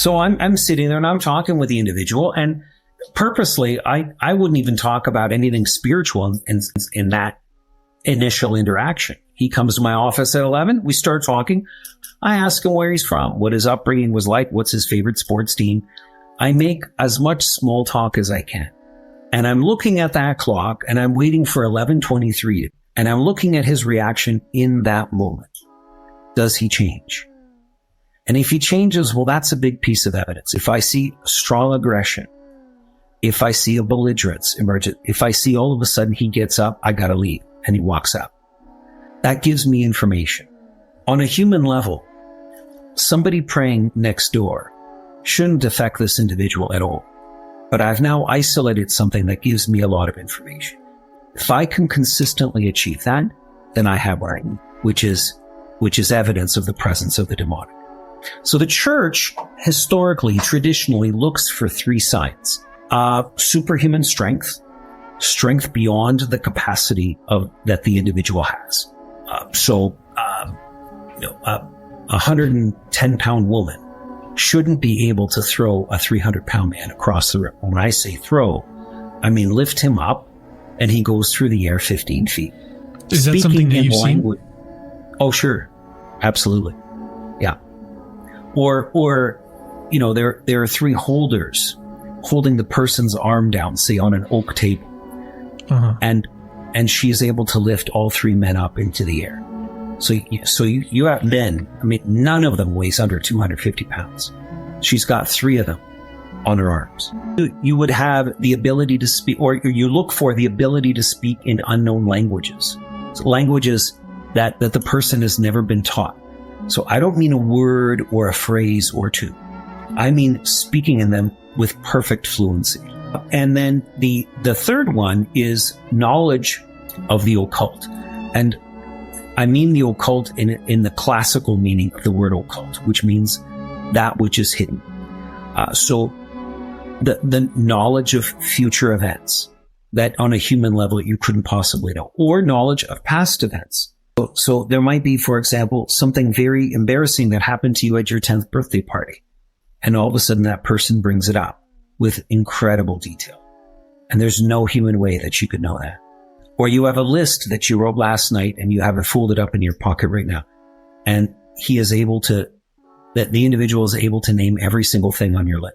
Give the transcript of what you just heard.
So I'm sitting there and I'm talking with the individual, and purposely, I wouldn't even talk about anything spiritual in that initial interaction. He comes to my office at 11. We start talking. I ask him where he's from, what his upbringing was like, what's his favorite sports team. I make as much small talk as I can. And I'm looking at that clock and I'm waiting for 11:23, and I'm looking at his reaction in that moment. Does he change? And if he changes, well, that's a big piece of evidence. If I see strong aggression, if I see a belligerence emerge, if I see all of a sudden he gets up, I gotta leave, and he walks out, that gives me information. On a human level, somebody praying next door shouldn't affect this individual at all. But I've now isolated something that gives me a lot of information. If I can consistently achieve that, then I have Rite, which is evidence of the presence of the demonic. So the church historically, traditionally looks for three signs: superhuman strength, strength beyond the capacity that the individual has. A 110-pound woman shouldn't be able to throw a 300-pound man across the room. When I say throw, I mean lift him up and he goes through the air 15 feet. Is that something that you've seen? Oh, sure. Absolutely. Yeah. Or there are three holders holding the person's arm down, say on an oak table. Uh-huh. And she is able to lift all three men up into the air. So you have men, I mean, none of them weighs under 250 pounds. She's got three of them on her arms. You would have the ability to speak, or you look for the ability to speak in unknown languages. So languages that the person has never been taught. So I don't mean a word or a phrase or two. I mean speaking in them with perfect fluency. And then the third one is knowledge of the occult. And I mean the occult in the classical meaning of the word occult, which means that which is hidden. So the knowledge of future events that on a human level you couldn't possibly know, or knowledge of past events. So there might be, for example, something very embarrassing that happened to you at your 10th birthday party. And all of a sudden that person brings it up with incredible detail. And there's no human way that you could know that. Or you have a list that you wrote last night and you have it folded up in your pocket right now. And the individual is able to name every single thing on your list.